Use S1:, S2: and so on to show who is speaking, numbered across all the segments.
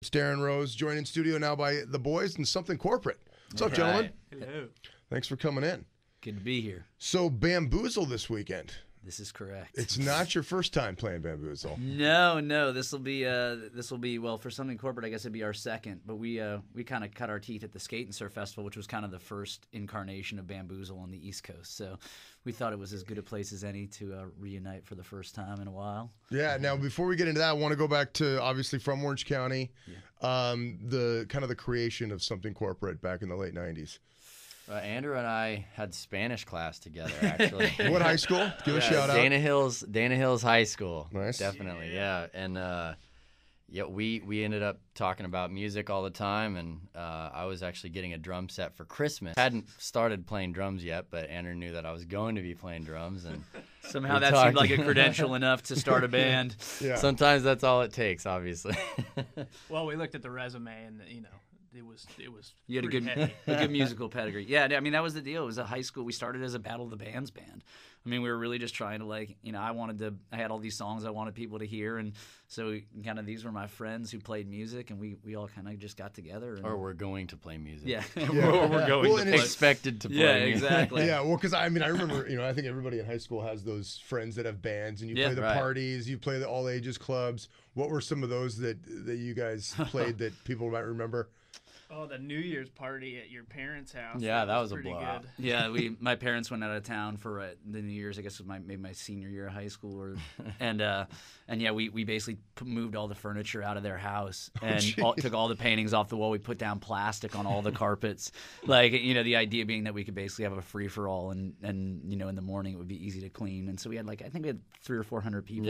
S1: It's Darren Rose, joined in studio now by the boys and Something Corporate. What's up, gentlemen?
S2: Hello.
S1: Thanks for coming in.
S2: Good to be here.
S1: So, Bamboozle this weekend.
S2: This is correct.
S1: It's not your first time playing Bamboozle.
S2: No. This will be well, for Something Corporate, I guess it'd be our second. But we kind of cut our teeth at the Skate and Surf Festival, which was kind of the first incarnation of Bamboozle on the East Coast. So we thought it was as good a place as any to reunite for the first time in a while.
S1: Yeah. Now, before we get into that, I want to go back to obviously from Orange County, the kind of the creation of Something Corporate back in the late '90s.
S3: Andrew and I had Spanish class together, actually.
S1: What high school? Give a shout out.
S3: Dana Hills High School.
S1: Nice.
S3: Definitely, yeah. And we ended up talking about music all the time, and I was actually getting a drum set for Christmas. I hadn't started playing drums yet, but Andrew knew that I was going to be playing drums, and
S2: somehow that seemed like a credential enough to start a band.
S1: Yeah.
S3: Sometimes that's all it takes, obviously.
S4: Well, we looked at the resume, and it was
S2: You had a good musical pedigree. Yeah, I mean, that was the deal. It was a high school. We started as a Battle of the Bands band. I mean, we were really just trying to I had all these songs I wanted people to hear, and so these were my friends who played music, and we all kind of just got together. And,
S3: or we're going to play music.
S2: Yeah.
S1: We're
S2: going
S1: to
S2: play.
S3: Expected to play
S2: Yeah,
S3: music.
S2: exactly.
S1: Yeah, well, because I remember, I think everybody in high school has those friends that have bands, and you play the parties, you play the all ages clubs. What were some of those that you guys played that people might remember?
S4: Oh, the New Year's party at your parents' house.
S3: Yeah, that was a
S4: pretty
S3: blowout.
S4: good.
S2: Yeah, my parents went out of town for the New Year's. I guess it was maybe my senior year of high school, and we basically moved all the furniture out of their house and took all the paintings off the wall. We put down plastic on all the carpets, the idea being that we could basically have a free for all, and in the morning it would be easy to clean. And so we had I think we had 300 or 400 people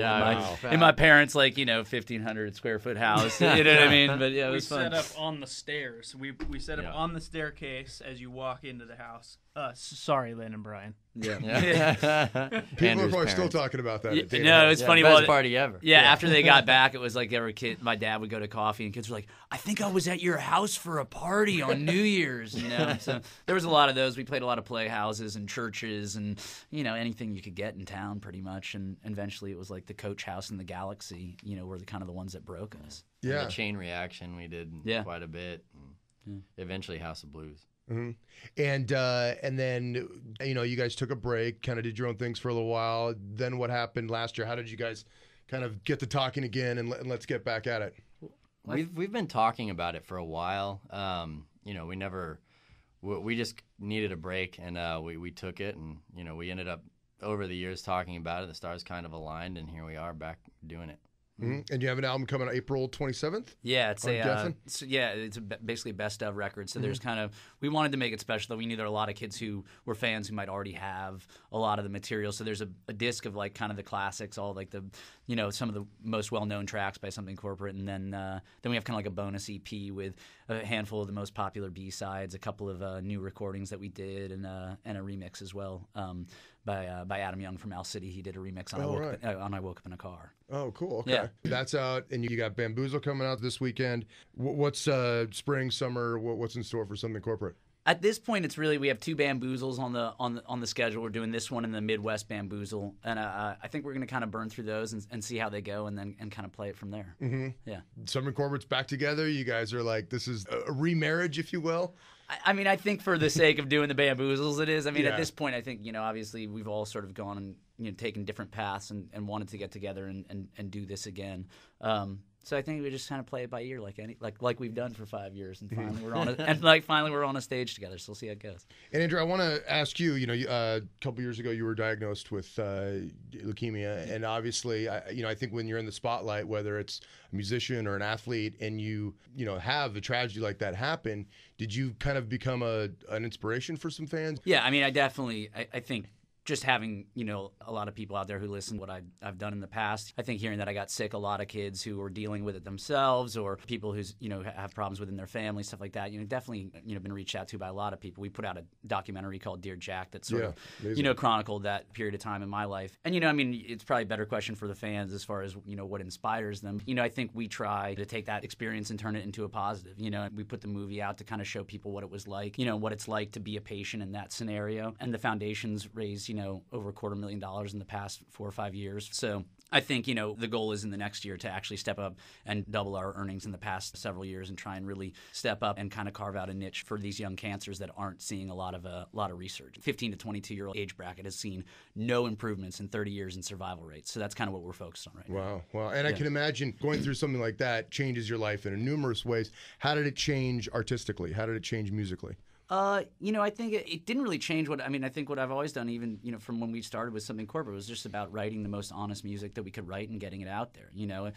S2: in my parents' 1,500 square foot house. You know what I mean? But yeah, it was fun.
S4: We set up on the stairs. We set up on the staircase as you walk into the house. Sorry, Lynn and Brian.
S1: Yeah. People are probably still talking about that.
S2: No, it's funny.
S3: Best party ever.
S2: Yeah, after they got back, it was like every kid. My dad would go to coffee, and kids were like, "I think I was at your house for a party on New Year's." So there was a lot of those. We played a lot of playhouses and churches, and anything you could get in town, pretty much. And eventually, it was like the Coach House and the Galaxy. Were the ones that broke us.
S1: Yeah.
S3: And the Chain Reaction, we did quite a bit. And eventually, House of Blues.
S1: Mm-hmm. And then you guys took a break, kind of did your own things for a little while. Then what happened last year? How did you guys kind of get to talking again, and let's get back at it?
S3: We've been talking about it for a while. We just needed a break, and we took it, and we ended up over the years talking about it. The stars kind of aligned, and here we are back doing it.
S1: Mm-hmm. And you have an album coming out April 27th?
S2: Yeah, it's basically a best of record. So there's we wanted to make it special. We knew there were a lot of kids who were fans who might already have a lot of the material. So there's a disc of kind of the classics, all some of the most well-known tracks by Something Corporate, and then we have kind of a bonus EP with a handful of the most popular B-sides, a couple of new recordings that we did, and a remix as well. By Adam Young from Owl City. He did a remix on I Woke Up in a Car.
S1: Oh, cool. Okay.
S2: Yeah.
S1: That's out, and you got Bamboozle coming out this weekend. What's spring, summer, what's in store for Something Corporate?
S2: At this point, it's really, we have two Bamboozles on the schedule. We're doing this one in the Midwest Bamboozle, and I think we're going to kind of burn through those and see how they go, and then kind of play it from there.
S1: Mm-hmm.
S2: Yeah.
S1: Something Corporate's back together. You guys are this is a remarriage, if you will.
S2: I mean, I think for the sake of doing the Bamboozles, it is. I mean, at this point, I think, obviously we've all sort of gone and, taken different paths and wanted to get together and do this again. So I think we just kind of play it by ear, like we've done for 5 years, and finally we're on a stage together. So we'll see how it goes. And
S1: Andrew, I want to ask you. A couple years ago, you were diagnosed with leukemia, and obviously, I think when you're in the spotlight, whether it's a musician or an athlete, and you have a tragedy like that happen, did you kind of become an inspiration for some fans?
S2: Yeah, I mean, I think. Just having, a lot of people out there who listen to what I've done in the past. I think hearing that I got sick, a lot of kids who are dealing with it themselves, or people who's, have problems within their family, stuff like that, definitely, been reached out to by a lot of people. We put out a documentary called Dear Jack that sort of, chronicled that period of time in my life. And, it's probably a better question for the fans as far as, what inspires them. I think we try to take that experience and turn it into a positive. We put the movie out to kind of show people what it was like, what it's like to be a patient in that scenario. And the foundation's raised, over $250,000 in the past 4 or 5 years. So, I think, the goal is in the next year to actually step up and double our earnings in the past several years and try and really step up and kind of carve out a niche for these young cancers that aren't seeing a lot of research. 15 to 22-year-old age bracket has seen no improvements in 30 years in survival rates. So that's kind of what we're focused on right now.
S1: Wow. And I can imagine going through something like that changes your life in numerous ways. How did it change artistically? How did it change musically?
S2: I think it didn't really change I think what I've always done, even, from when we started with Something Corporate, was just about writing the most honest music that we could write and getting it out there. I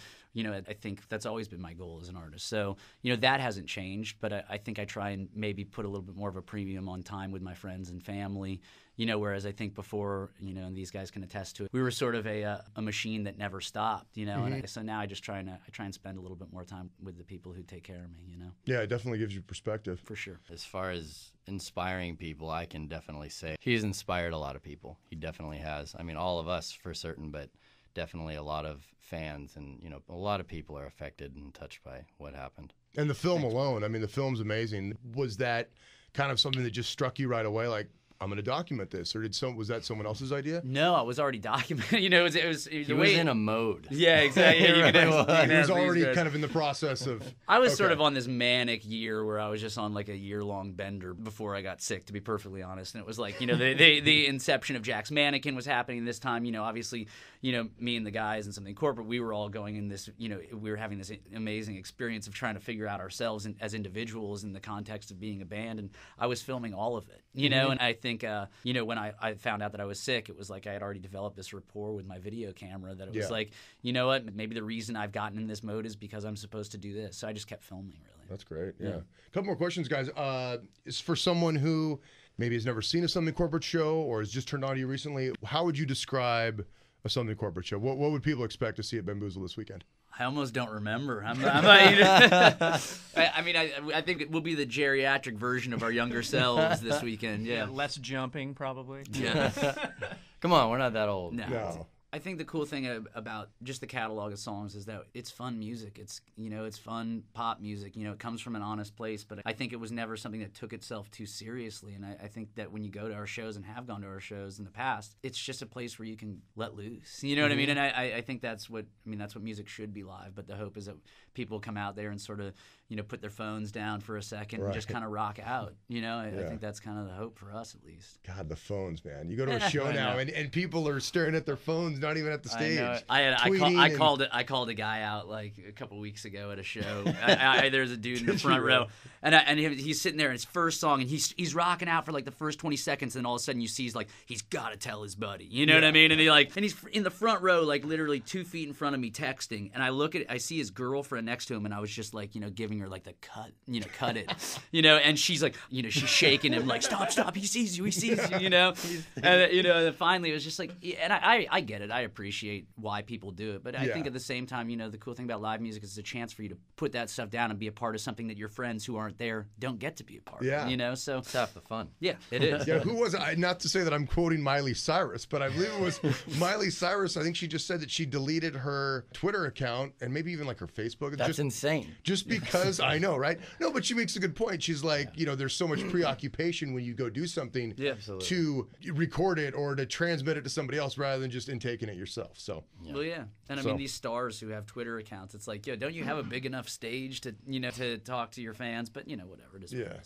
S2: think that's always been my goal as an artist. So, that hasn't changed, but I think I try and maybe put a little bit more of a premium on time with my friends and family. Whereas I think before, and these guys can attest to it, we were sort of a machine that never stopped, and so now I try and spend a little bit more time with the people who take care of me,
S1: Yeah, it definitely gives you perspective.
S2: For sure.
S3: As far as inspiring people, I can definitely say he's inspired a lot of people. He definitely has. I mean, all of us for certain, but definitely a lot of fans, and a lot of people are affected and touched by what happened.
S1: And the film alone, I mean, the film's amazing. Was that kind of something that just struck you right away, like, I'm going to document this, or was that someone else's idea?
S2: No, I was already documenting. It was
S3: he was in a mode.
S2: Yeah, exactly.
S1: He was already kind of in the process of.
S2: I was sort of on this manic year where I was just on like a year-long bender before I got sick, to be perfectly honest. And it was like, the inception of Jack's Mannequin was happening this time. Obviously, me and the guys and Something Corporate, we were all going in this. We were having this amazing experience of trying to figure out ourselves as individuals in the context of being a band, and I was filming all of it. And I think. When I found out that I was sick, it was like I had already developed this rapport with my video camera that it was like, you know what, maybe the reason I've gotten in this mode is because I'm supposed to do this. So I just kept filming, really.
S1: That's great, yeah. A couple more questions, guys. Is for someone who maybe has never seen a Something Corporate show or has just turned on to you recently, how would you describe a Something Corporate show? What would people expect to see at Bamboozle this weekend?
S2: I almost don't remember. I think it will be the geriatric version of our younger selves this weekend. Yeah,
S4: less jumping probably.
S2: Yeah.
S3: Come on, we're not that old.
S2: No. I think the cool thing about just the catalog of songs is that it's fun music. It's it's fun pop music. It comes from an honest place. But I think it was never something that took itself too seriously. And I think that when you go to our shows and have gone to our shows in the past, it's just a place where you can let loose. You know what I mean? And I think that's what music should be live. But the hope is that people come out there and sort of put their phones down for a second and just kind of rock out. I think that's kind of the hope for us, at least.
S1: God, the phones, man! You go to a show now and people are staring at their phones, not even at the stage.
S2: I called a guy out like a couple weeks ago at a show. There's a dude in the front row, and he's sitting there in his first song, and he's rocking out for like the first 20 seconds, and all of a sudden you see he's got to tell his buddy. You know what I mean? And he's in the front row, like literally 2 feet in front of me, texting, and I see his girlfriend next to him, and I was just like giving her like the cut it, and she's like, she's shaking him like, stop, he sees you, and finally it was just like, and I get it, I appreciate why people do it, but I think at the same time, the cool thing about live music is it's a chance for you to put that stuff down and be a part of something that your friends who aren't there don't get to be a part of, so
S3: it's half the fun.
S2: Yeah, it is.
S1: Yeah, who was it? Not to say that I'm quoting Miley Cyrus, but I believe it was Miley Cyrus. I think she just said that she deleted her Twitter account and maybe even like her Facebook.
S3: That's insane.
S1: Just because I know, right? No, but she makes a good point. She's like, there's so much preoccupation when you go do something to record it or to transmit it to somebody else rather than just intaking it yourself. So,
S2: well, yeah. And I mean, these stars who have Twitter accounts, it's like, don't you have a big enough stage to, to talk to your fans? But, whatever it is.
S1: Yeah.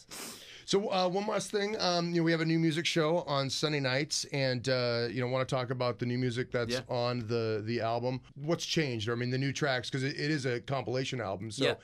S1: So one last thing, we have a new music show on Sunday nights, and want to talk about the new music that's on the album. What's changed? I mean, the new tracks, because it is a compilation album. So,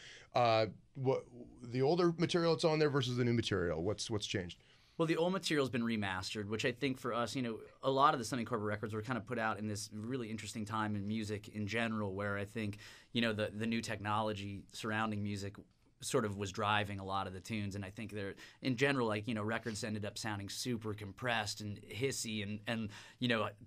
S1: what the older material that's on there versus the new material? What's changed?
S2: Well, the old material's been remastered, which I think for us, a lot of the Something Corporate records were kind of put out in this really interesting time in music in general, where I think, the new technology surrounding music sort of was driving a lot of the tunes, and I think they're in general, like, records ended up sounding super compressed and hissy and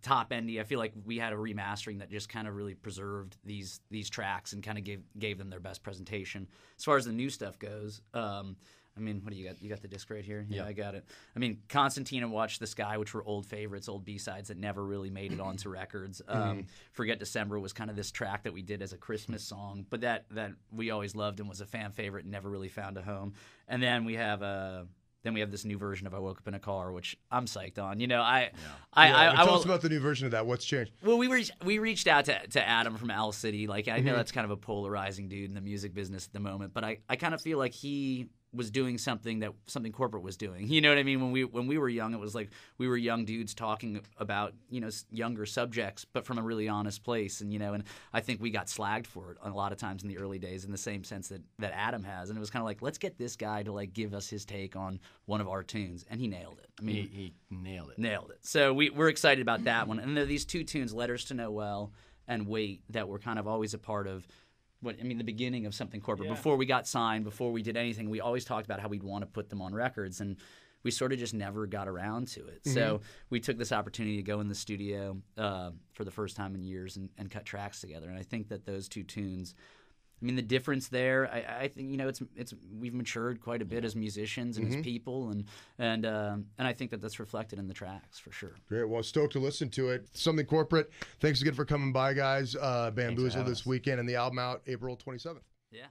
S2: top endy. I feel like we had a remastering that just kind of really preserved these tracks and kind of gave them their best presentation. As far as the new stuff goes, I mean, what do you got? You got the disc right here? Yeah, I got it. I mean, Constantine and Watch the Sky, which were old favorites, old B-sides that never really made it onto records. Forget December was kind of this track that we did as a Christmas song, but that we always loved and was a fan favorite and never really found a home. And then we have then we have this new version of I Woke Up in a Car, which I'm psyched on. You know,
S1: tell us about the new version of that. What's changed?
S2: Well, we reached out to Adam from Owl City. Like, I know that's kind of a polarizing dude in the music business at the moment, but I kind of feel like he was doing something corporate was doing. You know what I mean? When we were young, it was like we were young dudes talking about, you know, younger subjects, but from a really honest place. And, you know, and I think we got slagged for it a lot of times in the early days in the same sense that Adam has. And it was kind of like, let's get this guy to like give us his take on one of our tunes. And he nailed it. I mean,
S3: he nailed it.
S2: Nailed it. So we're excited about that one. And there are these two tunes, Letters to Noel and Wait, that were kind of always a part of the beginning of something corporate.
S4: Yeah.
S2: Before we got signed, before we did anything, we always talked about how we'd want to put them on records, and we sort of just never got around to it. So we took this opportunity to go in the studio for the first time in years and cut tracks together. And I think that those two tunes, I mean, the difference there, I think, you know, it's we've matured quite a bit as musicians and as people, and I think that that's reflected in the tracks for sure.
S1: Great. Well, stoked to listen to it. Something Corporate. Thanks again for coming by, guys. Bamboozle this weekend, and the album out April 27th.
S2: Yeah.